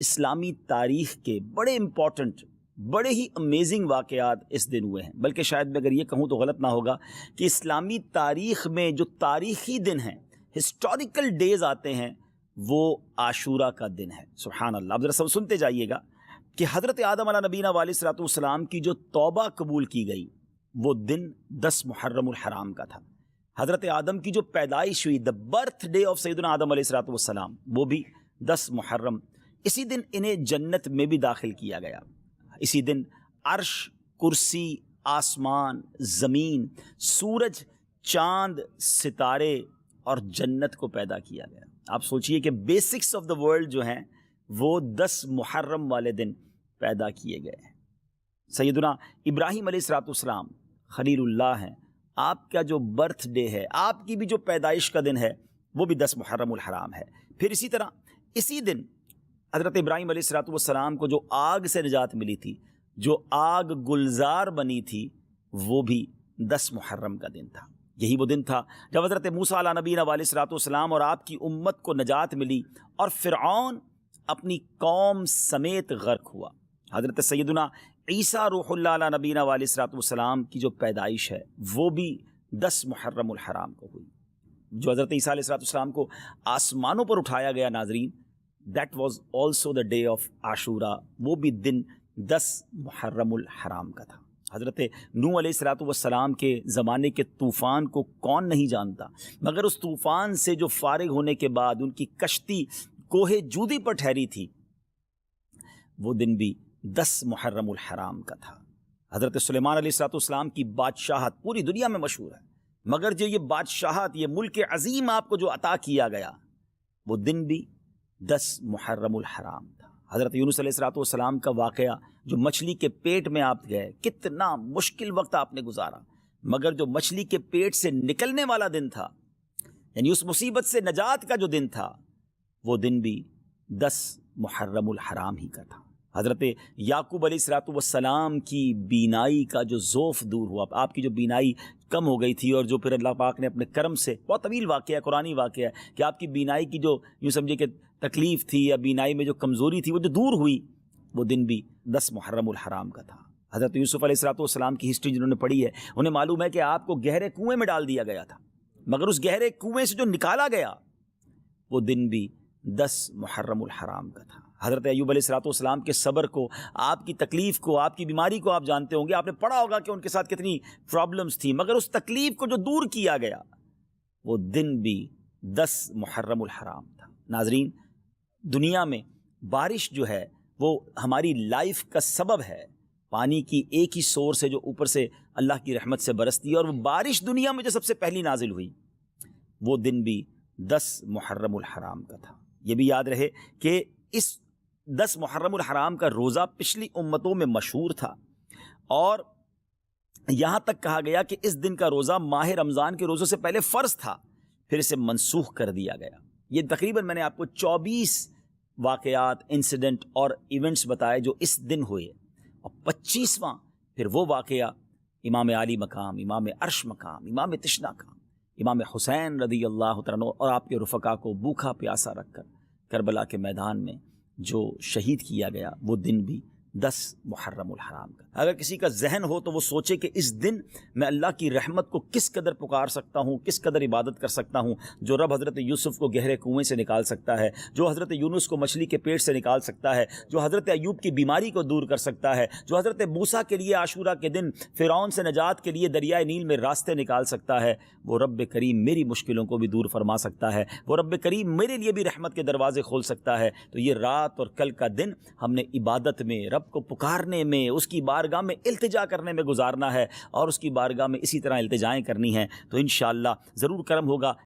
اسلامی تاریخ کے بڑے امپورٹنٹ، بڑے ہی امیزنگ واقعات اس دن ہوئے ہیں، بلکہ شاید میں اگر یہ کہوں تو غلط نہ ہوگا کہ اسلامی تاریخ میں جو تاریخی دن ہیں، ہسٹوریکل ڈیز آتے ہیں، وہ عاشورہ کا دن ہے۔ سبحان اللہ۔ اب ذرا سب سنتے جائیے گا کہ حضرت آدم علیہ نبینا علیہ الصلوۃ والسلام کی جو توبہ قبول کی گئی وہ دن 10 محرم الحرام کا تھا۔ حضرت آدم کی جو پیدائش ہوئی، دا برتھ ڈے آف سیدنا آدم علیہ الصلوۃ والسلام، وہ بھی 10 محرم۔ اسی دن انہیں جنت میں بھی داخل کیا گیا۔ اسی دن عرش، کرسی، آسمان، زمین، سورج، چاند، ستارے اور جنت کو پیدا کیا گیا۔ آپ سوچئے کہ بیسکس آف دا ورلڈ جو ہیں وہ 10 محرم والے دن پیدا کیے گئے ہیں۔ سیدنا ابراہیم علیہ الصلوۃ والسلام خلیل اللہ ہیں، آپ کا جو برتھ ڈے ہے، آپ کی بھی جو پیدائش کا دن ہے، وہ بھی 10 محرم الحرام ہے۔ پھر اسی طرح اسی دن حضرت ابراہیم علیہ الصلوۃ والسلام کو جو آگ سے نجات ملی تھی، جو آگ گلزار بنی تھی، وہ بھی 10 محرم کا دن تھا۔ یہی وہ دن تھا جب حضرت موسیٰ علیہ نبینا علیہ الصلوۃ والسلام اور آپ کی امت کو نجات ملی اور فرعون اپنی قوم سمیت غرق ہوا۔ حضرت سیدنا عیسیٰ روح اللہ علیہ نبینا علیہ الصلوۃ والسلام کی جو پیدائش ہے وہ بھی 10 محرم الحرام کو ہوئی۔ جو حضرت عیسیٰ علیہ الصلوۃ والسلام کو آسمانوں پر اٹھایا گیا، ناظرین، that was also the day of Ashura, وہ بھی دن 10 محرم الحرام کا تھا۔ حضرت نوح علیہ الصلوۃ والسلام کے زمانے کے طوفان کو کون نہیں جانتا، مگر اس طوفان سے جو فارغ ہونے کے بعد ان کی کشتی کوہ جودی پر ٹھہری تھی، وہ دن بھی 10 محرم الحرام کا تھا۔ حضرت سلیمان علیہ الصلوۃ والسلام کی بادشاہت پوری دنیا میں مشہور ہے، مگر جو یہ بادشاہت، یہ ملک عظیم آپ کو جو عطا کیا گیا، وہ دن بھی 10 محرم الحرام تھا۔ حضرت یونس علیہ الصلوۃ والسلام کا واقعہ، جو مچھلی کے پیٹ میں آپ گئے، کتنا مشکل وقت آپ نے گزارا، مگر جو مچھلی کے پیٹ سے نکلنے والا دن تھا، یعنی اس مصیبت سے نجات کا جو دن تھا، وہ دن بھی 10 محرم الحرام ہی کا تھا۔ حضرت یعقوب علیہ الصلوۃ والسلام کی بینائی کا جو ذوف دور ہوا، آپ کی جو بینائی کم ہو گئی تھی، اور جو پھر اللہ پاک نے اپنے کرم سے، بہت طویل واقعہ ہے، قرآنی واقعہ ہے، کہ آپ کی بینائی کی جو یوں سمجھے کہ تکلیف تھی یا بینائی میں جو کمزوری تھی، وہ جو دور ہوئی، وہ دن بھی 10 محرم الحرام کا تھا۔ حضرت یوسف علیہ الصلوۃ والسلام کی ہسٹری جنہوں نے پڑھی ہے، انہیں معلوم ہے کہ آپ کو گہرے کنویں میں ڈال دیا گیا تھا، مگر اس گہرے کنویں سے جو نکالا گیا، وہ دن بھی 10 محرم الحرام کا تھا۔ حضرت ایوب علیہ الصلوۃ والسلام کے صبر کو، آپ کی تکلیف کو، آپ کی بیماری کو آپ جانتے ہوں گے، آپ نے پڑھا ہوگا کہ ان کے ساتھ کتنی پرابلمز تھیں، مگر اس تکلیف کو جو دور کیا گیا، وہ دن بھی 10 محرم الحرام تھا۔ ناظرین، دنیا میں بارش جو ہے وہ ہماری لائف کا سبب ہے، پانی کی ایک ہی سورس ہے جو اوپر سے اللہ کی رحمت سے برستی ہے، اور وہ بارش دنیا میں جو سب سے پہلی نازل ہوئی، وہ دن بھی 10 محرم الحرام کا تھا۔ یہ بھی یاد رہے کہ اس 10 محرم الحرام کا روزہ پچھلی امتوں میں مشہور تھا، اور یہاں تک کہا گیا کہ اس دن کا روزہ ماہ رمضان کے روزوں سے پہلے فرض تھا، پھر اسے منسوخ کر دیا گیا۔ یہ تقریباً میں نے آپ کو 24 واقعات، انسیڈنٹ اور ایونٹس بتائے جو اس دن ہوئے، اور 25واں پھر وہ واقعہ امام علی مقام، امام عرش مقام، امام تشنا کا، امام حسین رضی اللہ تعالیٰ عنہ اور آپ کے رفقا کو بھوکا پیاسا رکھ کر کربلا کے میدان میں جو شہید کیا گیا، وہ دن بھی 10 محرم الحرام کا۔ اگر کسی کا ذہن ہو تو وہ سوچے کہ اس دن میں اللہ کی رحمت کو کس قدر پکار سکتا ہوں، کس قدر عبادت کر سکتا ہوں۔ جو رب حضرت یوسف کو گہرے کنویں سے نکال سکتا ہے، جو حضرت یونس کو مچھلی کے پیٹ سے نکال سکتا ہے، جو حضرت ایوب کی بیماری کو دور کر سکتا ہے، جو حضرت موسیٰ کے لیے عاشورہ کے دن فرعون سے نجات کے لیے دریائے نیل میں راستے نکال سکتا ہے، وہ رب کریم میری مشکلوں کو بھی دور فرما سکتا ہے، وہ رب کریم میرے لیے بھی رحمت کے دروازے کھول سکتا ہے۔ تو یہ رات اور کل کا دن ہم نے عبادت میں، رب کو پکارنے میں، اس کی بارگاہ میں التجا کرنے میں گزارنا ہے، اور اس کی بارگاہ میں اسی طرح التجائیں کرنی ہیں، تو انشاءاللہ ضرور کرم ہوگا